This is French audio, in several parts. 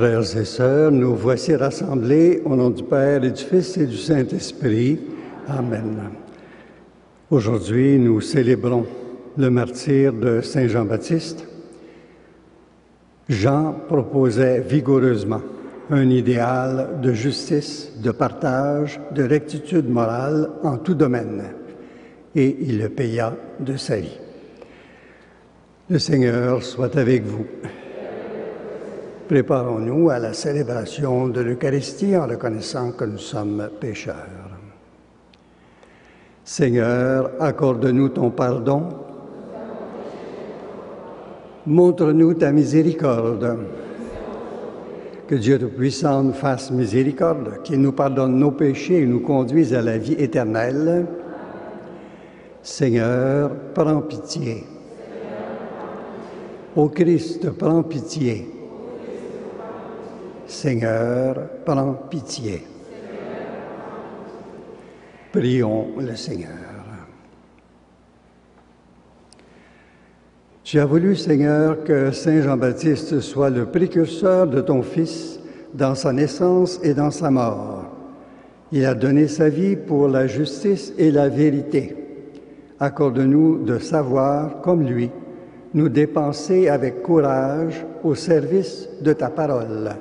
Frères et sœurs, nous voici rassemblés au nom du Père et du Fils et du Saint-Esprit. Amen. Aujourd'hui, nous célébrons le martyre de Saint Jean-Baptiste. Jean proposait vigoureusement un idéal de justice, de partage, de rectitude morale en tout domaine, et il le paya de sa vie. Le Seigneur soit avec vous. Préparons-nous à la célébration de l'Eucharistie en reconnaissant que nous sommes pécheurs. Seigneur, accorde-nous ton pardon. Montre-nous ta miséricorde. Que Dieu Tout-Puissant nous fasse miséricorde, qu'il nous pardonne nos péchés et nous conduise à la vie éternelle. Seigneur, prends pitié. Ô Christ, prends pitié. Seigneur, prends pitié. Prions le Seigneur. Tu as voulu, Seigneur, que Saint Jean-Baptiste soit le précurseur de ton Fils dans sa naissance et dans sa mort. Il a donné sa vie pour la justice et la vérité. Accorde-nous de savoir, comme lui, nous dépenser avec courage au service de ta parole.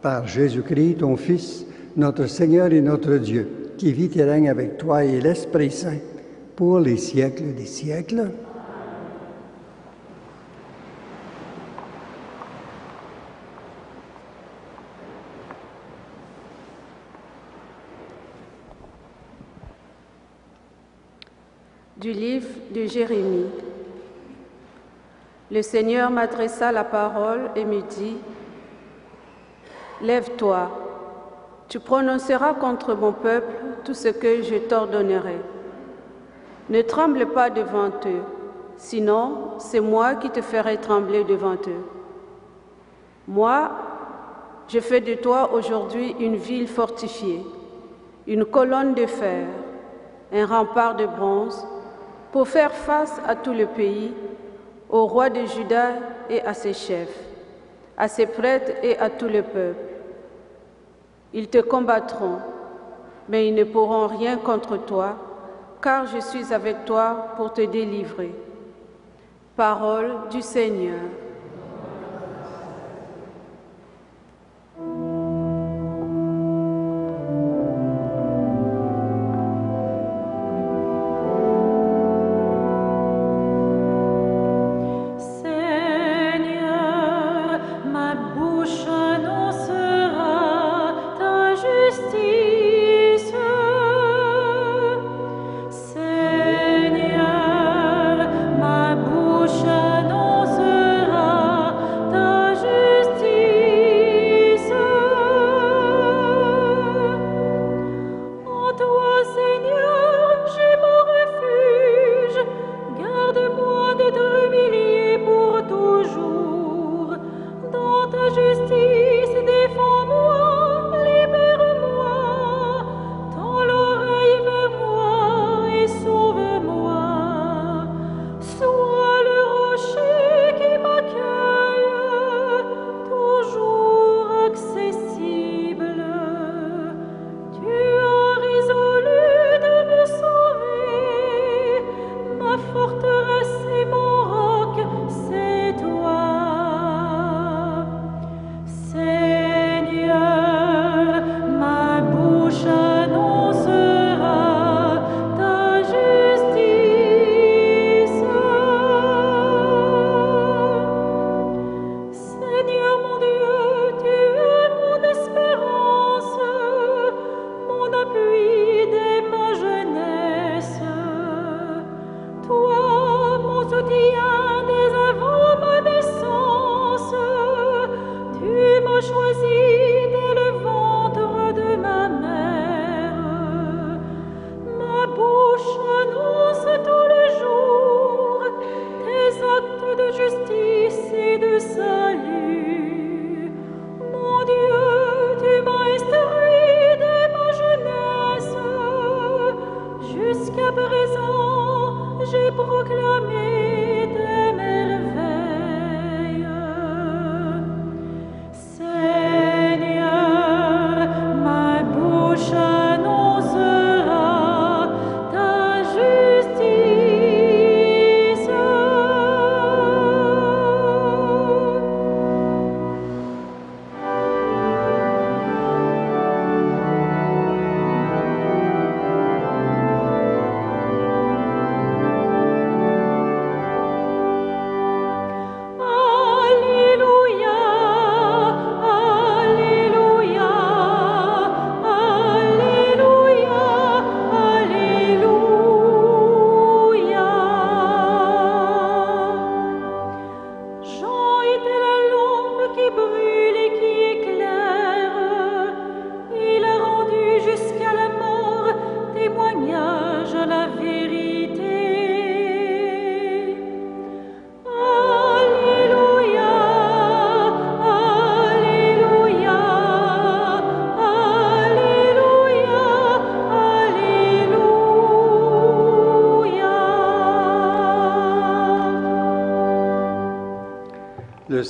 Par Jésus-Christ, ton Fils, notre Seigneur et notre Dieu, qui vit et règne avec toi et l'Esprit Saint, pour les siècles des siècles. Du livre de Jérémie. Le Seigneur m'adressa la parole et me dit: Lève-toi, tu prononceras contre mon peuple tout ce que je t'ordonnerai. Ne tremble pas devant eux, sinon c'est moi qui te ferai trembler devant eux. Moi, je fais de toi aujourd'hui une ville fortifiée, une colonne de fer, un rempart de bronze, pour faire face à tout le pays, au roi de Juda et à ses chefs, à ses prêtres et à tout le peuple. Ils te combattront, mais ils ne pourront rien contre toi, car je suis avec toi pour te délivrer. Parole du Seigneur. Seigneur, ma bouche annoncera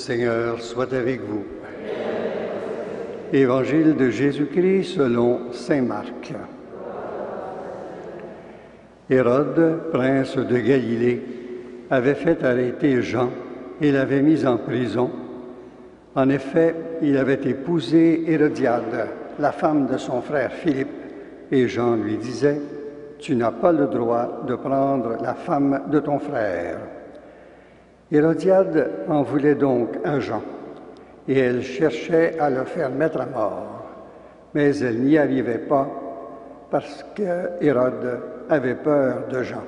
Seigneur soit avec vous. Évangile de Jésus-Christ selon saint Marc. Hérode, prince de Galilée, avait fait arrêter Jean et l'avait mis en prison. En effet, il avait épousé Hérodiade, la femme de son frère Philippe, et Jean lui disait « Tu n'as pas le droit de prendre la femme de ton frère ». Hérodiade en voulait donc à Jean, et elle cherchait à le faire mettre à mort, mais elle n'y arrivait pas parce que Hérode avait peur de Jean.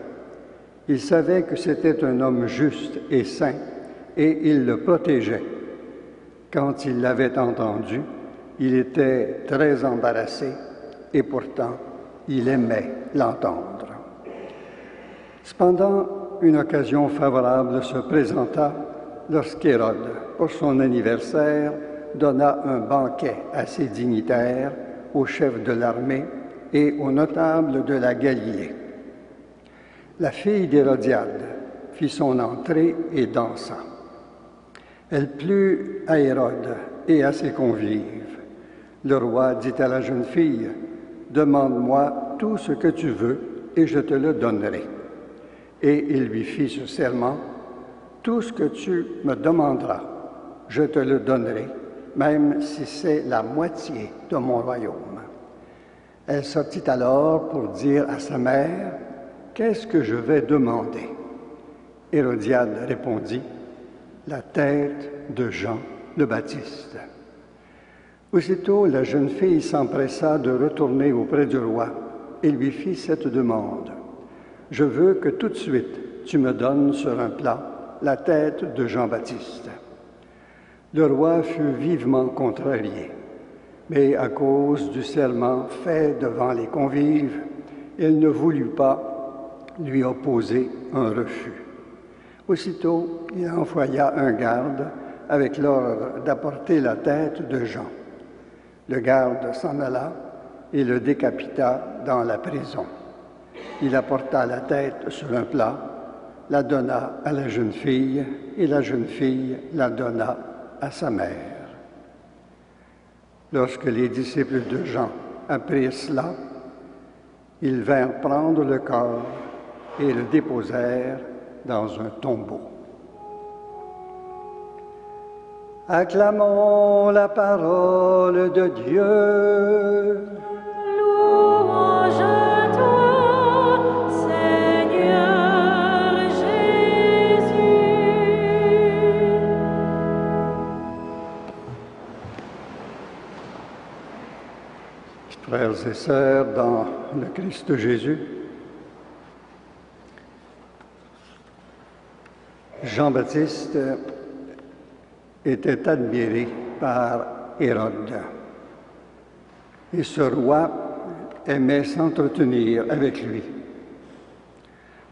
Il savait que c'était un homme juste et saint, et il le protégeait. Quand il l'avait entendu, il était très embarrassé, et pourtant, il aimait l'entendre. Cependant, une occasion favorable se présenta lorsqu'Hérode, pour son anniversaire, donna un banquet à ses dignitaires, aux chefs de l'armée et aux notables de la Galilée. La fille d'Hérodiade fit son entrée et dansa. Elle plut à Hérode et à ses convives. Le roi dit à la jeune fille, « Demande-moi tout ce que tu veux et je te le donnerai. » Et il lui fit ce serment, « Tout ce que tu me demanderas, je te le donnerai, même si c'est la moitié de mon royaume. » Elle sortit alors pour dire à sa mère, « Qu'est-ce que je vais demander ?» Hérodiade répondit, « La tête de Jean le Baptiste. » Aussitôt, la jeune fille s'empressa de retourner auprès du roi et lui fit cette demande. « Je veux que tout de suite tu me donnes sur un plat la tête de Jean-Baptiste. » Le roi fut vivement contrarié, mais à cause du serment fait devant les convives, il ne voulut pas lui opposer un refus. Aussitôt, il envoya un garde avec l'ordre d'apporter la tête de Jean. Le garde s'en alla et le décapita dans la prison. Il apporta la tête sur un plat, la donna à la jeune fille, et la jeune fille la donna à sa mère. Lorsque les disciples de Jean apprirent cela, ils vinrent prendre le corps et le déposèrent dans un tombeau. Acclamons la parole de Dieu. Louange à toi, Seigneur Jésus. Frères et sœurs, dans le Christ Jésus, Jean-Baptiste était admiré par Hérode. Et ce roi aimait s'entretenir avec lui.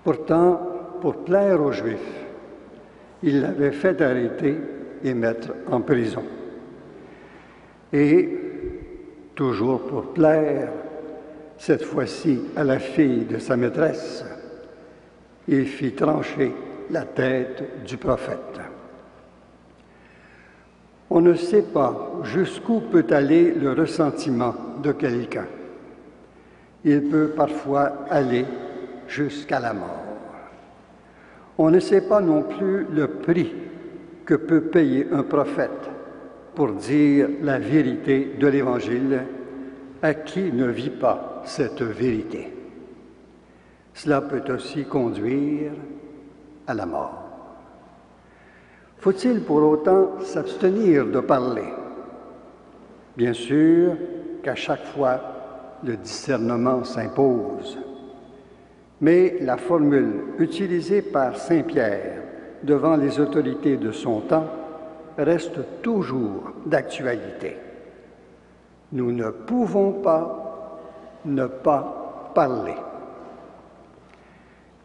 Pourtant, pour plaire aux Juifs, il l'avait fait arrêter et mettre en prison. Et, toujours pour plaire, cette fois-ci à la fille de sa maîtresse, il fit trancher la tête du prophète. On ne sait pas jusqu'où peut aller le ressentiment de quelqu'un. Il peut parfois aller jusqu'à la mort. On ne sait pas non plus le prix que peut payer un prophète pour dire la vérité de l'Évangile à qui ne vit pas cette vérité. Cela peut aussi conduire à la mort. Faut-il pour autant s'abstenir de parler? Bien sûr qu'à chaque fois, le discernement s'impose. Mais la formule utilisée par saint Pierre devant les autorités de son temps reste toujours d'actualité. Nous ne pouvons pas ne pas parler.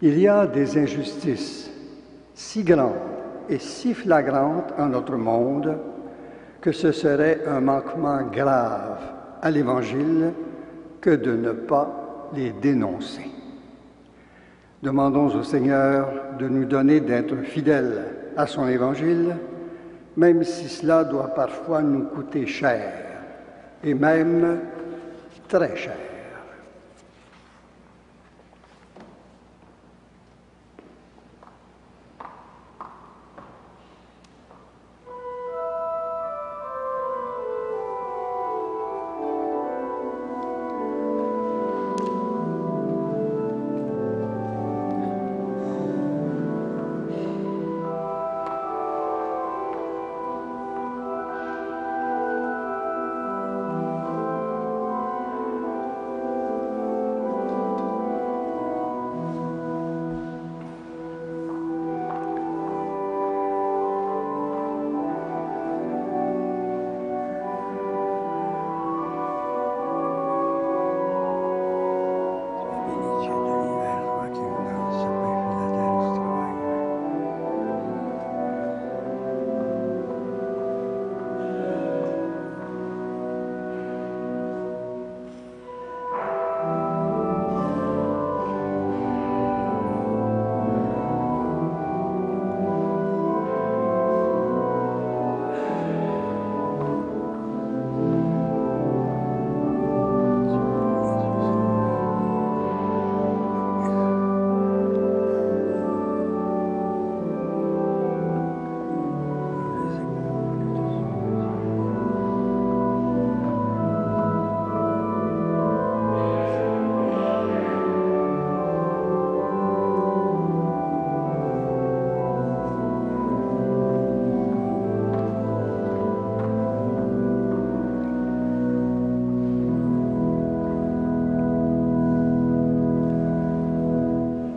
Il y a des injustices si grandes et si flagrantes en notre monde que ce serait un manquement grave à l'Évangile que de ne pas les dénoncer. Demandons au Seigneur de nous donner d'être fidèles à son Évangile, même si cela doit parfois nous coûter cher, et même très cher.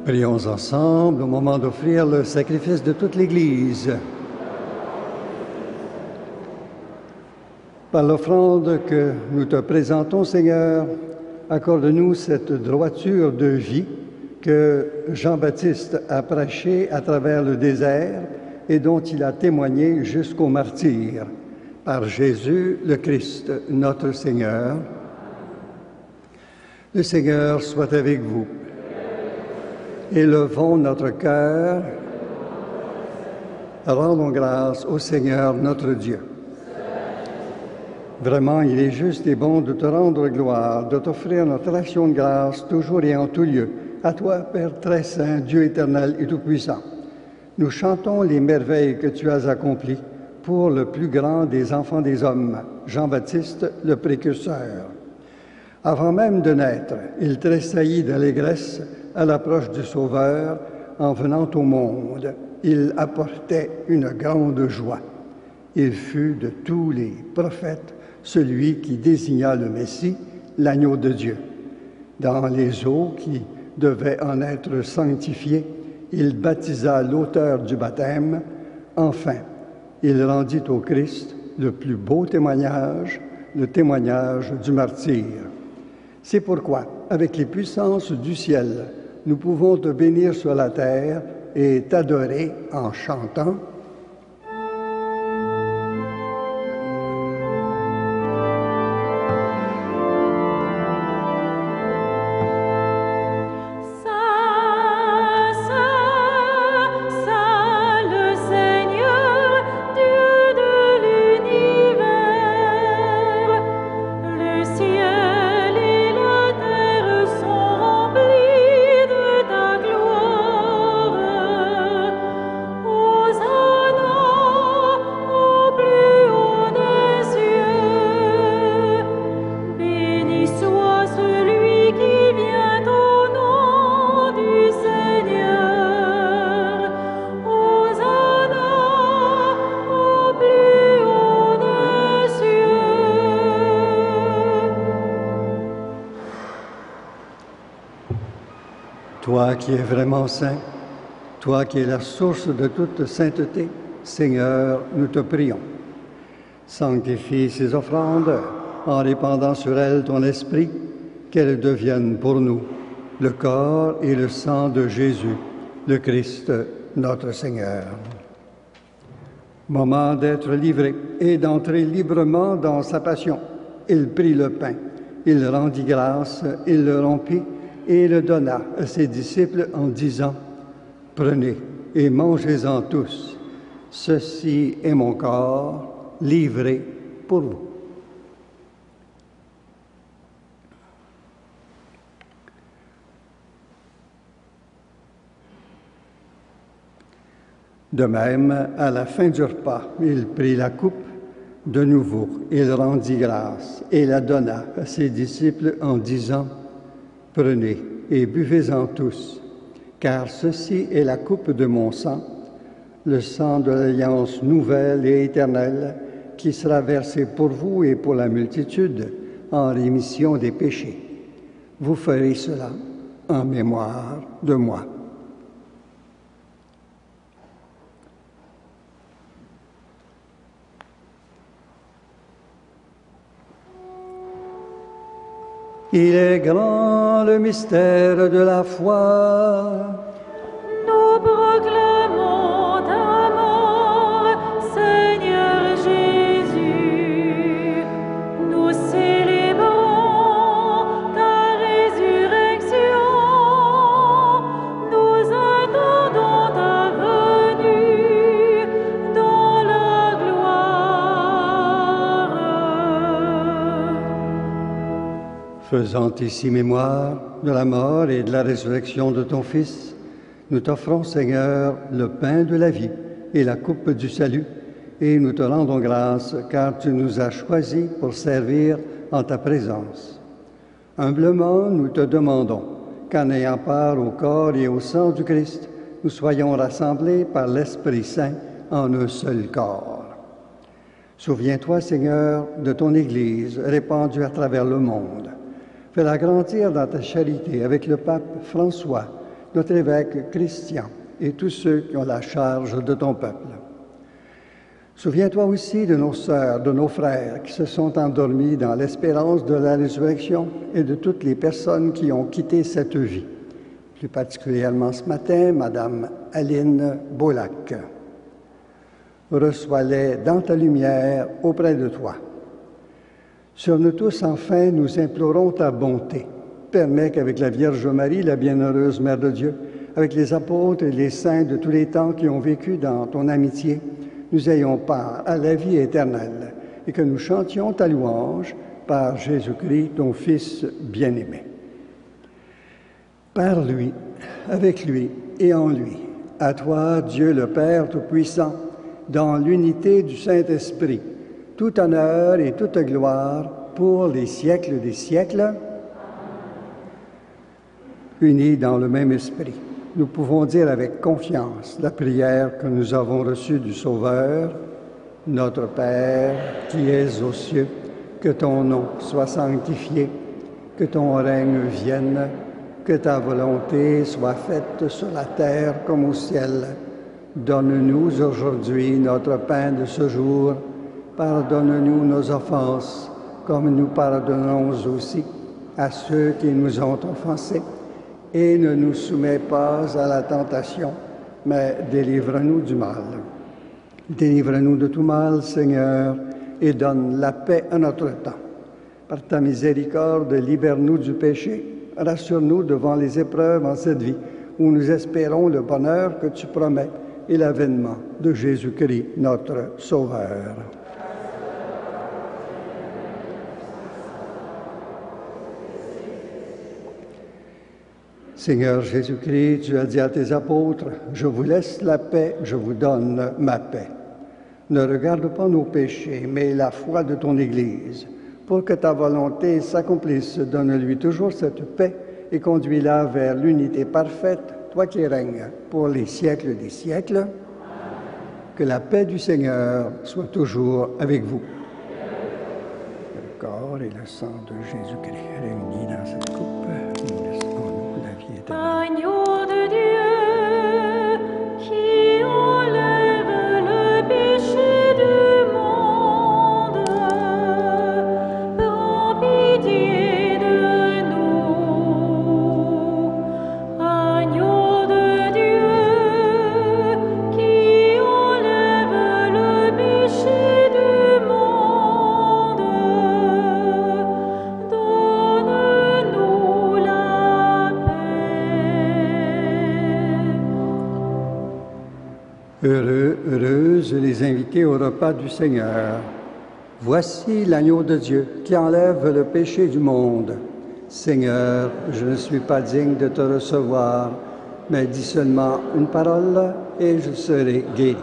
Prions ensemble au moment d'offrir le sacrifice de toute l'Église. Par l'offrande que nous te présentons, Seigneur, accorde-nous cette droiture de vie que Jean-Baptiste a prêchée à travers le désert et dont il a témoigné jusqu'au martyre. Par Jésus le Christ, notre Seigneur. Le Seigneur soit avec vous. Élevons notre cœur, rendons grâce au Seigneur notre Dieu. Vraiment, il est juste et bon de te rendre gloire, de t'offrir notre action de grâce toujours et en tout lieu. À toi, Père très saint, Dieu éternel et tout-puissant. Nous chantons les merveilles que tu as accomplies pour le plus grand des enfants des hommes, Jean-Baptiste, le précurseur. Avant même de naître, il tressaillit d'allégresse à l'approche du Sauveur en venant au monde. Il apportait une grande joie. Il fut de tous les prophètes celui qui désigna le Messie, l'agneau de Dieu. Dans les eaux qui devaient en être sanctifiées, il baptisa l'auteur du baptême. Enfin, il rendit au Christ le plus beau témoignage, le témoignage du martyr. C'est pourquoi, avec les puissances du ciel, nous pouvons te bénir sur la terre et t'adorer en chantant. Toi qui es vraiment saint, toi qui es la source de toute sainteté, Seigneur, nous te prions. Sanctifie ces offrandes en répandant sur elles ton esprit, qu'elles deviennent pour nous le corps et le sang de Jésus, le Christ, notre Seigneur. Moment d'être livré et d'entrer librement dans sa passion. Il prit le pain, il rendit grâce, il le rompit et le donna à ses disciples en disant « Prenez et mangez-en tous, Ceci est mon corps livré pour vous. De même, à la fin du repas, il prit la coupe de nouveau, il rendit grâce et la donna à ses disciples en disant, « Prenez et buvez-en tous, car ceci est la coupe de mon sang, le sang de l'alliance nouvelle et éternelle, qui sera versé pour vous et pour la multitude en rémission des péchés. Vous ferez cela en mémoire de moi. » Il est grand le mystère de la foi. Nous proclamons ta mort, Seigneur Jésus. Nous célébrons ta résurrection. Nous attendons ta venue dans la gloire. Faisant ici mémoire de la mort et de la résurrection de ton Fils, nous t'offrons, Seigneur, le pain de la vie et la coupe du salut, et nous te rendons grâce car tu nous as choisis pour servir en ta présence. Humblement, nous te demandons qu'en ayant part au corps et au sang du Christ, nous soyons rassemblés par l'Esprit Saint en un seul corps. Souviens-toi, Seigneur, de ton Église répandue à travers le monde. Fais-la grandir dans ta charité avec le pape François, notre évêque Christian et tous ceux qui ont la charge de ton peuple. Souviens-toi aussi de nos sœurs, de nos frères qui se sont endormis dans l'espérance de la résurrection et de toutes les personnes qui ont quitté cette vie. Plus particulièrement ce matin, Madame Aline Beaulac. Reçois-les dans ta lumière auprès de toi. Sur nous tous, enfin, nous implorons ta bonté. Permets qu'avec la Vierge Marie, la bienheureuse Mère de Dieu, avec les apôtres et les saints de tous les temps qui ont vécu dans ton amitié, nous ayons part à la vie éternelle et que nous chantions ta louange par Jésus-Christ, ton Fils bien-aimé. Par lui, avec lui et en lui, à toi, Dieu le Père Tout-Puissant, dans l'unité du Saint-Esprit, tout honneur et toute gloire pour les siècles des siècles. Unis dans le même esprit, nous pouvons dire avec confiance la prière que nous avons reçue du Sauveur. Notre Père, qui es aux cieux, que ton nom soit sanctifié, que ton règne vienne, que ta volonté soit faite sur la terre comme au ciel. Donne-nous aujourd'hui notre pain de ce jour. Pardonne-nous nos offenses, comme nous pardonnons aussi à ceux qui nous ont offensés. Et ne nous soumets pas à la tentation, mais délivre-nous du mal. Délivre-nous de tout mal, Seigneur, et donne la paix à notre temps. Par ta miséricorde, libère-nous du péché. Rassure-nous devant les épreuves en cette vie, où nous espérons le bonheur que tu promets et l'avènement de Jésus-Christ, notre Sauveur. Seigneur Jésus-Christ, tu as dit à tes apôtres, « Je vous laisse la paix, je vous donne ma paix. » Ne regarde pas nos péchés, mais la foi de ton Église. Pour que ta volonté s'accomplisse, donne-lui toujours cette paix et conduis-la vers l'unité parfaite, toi qui règnes pour les siècles des siècles. Que la paix du Seigneur soit toujours avec vous. Le corps et le sang de Jésus-Christ réunis dans cette coupe. Agneau de Dieu, qui enlève le péché du monde, prends pitié de nous. Agneau de Dieu, qui enlève le péché du monde, donne-nous la paix. Heureux heureuse de les inviter au repas du Seigneur. Voici l'agneau de Dieu qui enlève le péché du monde. Seigneur, je ne suis pas digne de te recevoir, mais dis seulement une parole et je serai guéri.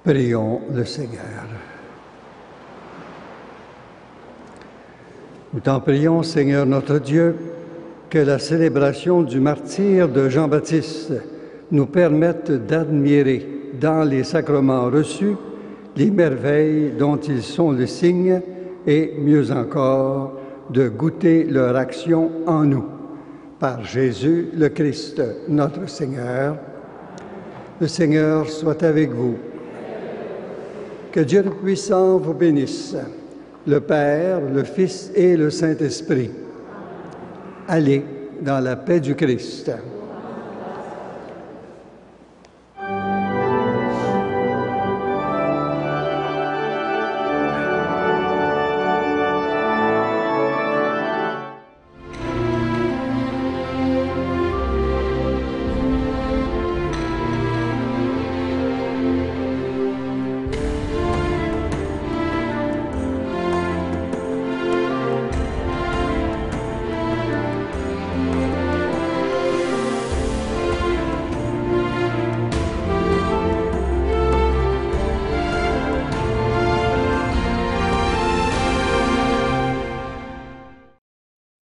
Prions le Seigneur. Nous t'en prions, Seigneur notre Dieu, que la célébration du martyre de Jean-Baptiste nous permette d'admirer dans les sacrements reçus les merveilles dont ils sont le signe et, mieux encore, de goûter leur action en nous. Par Jésus le Christ, notre Seigneur. Le Seigneur soit avec vous. Que Dieu le Puissant vous bénisse, le Père, le Fils et le Saint-Esprit. Allez dans la paix du Christ.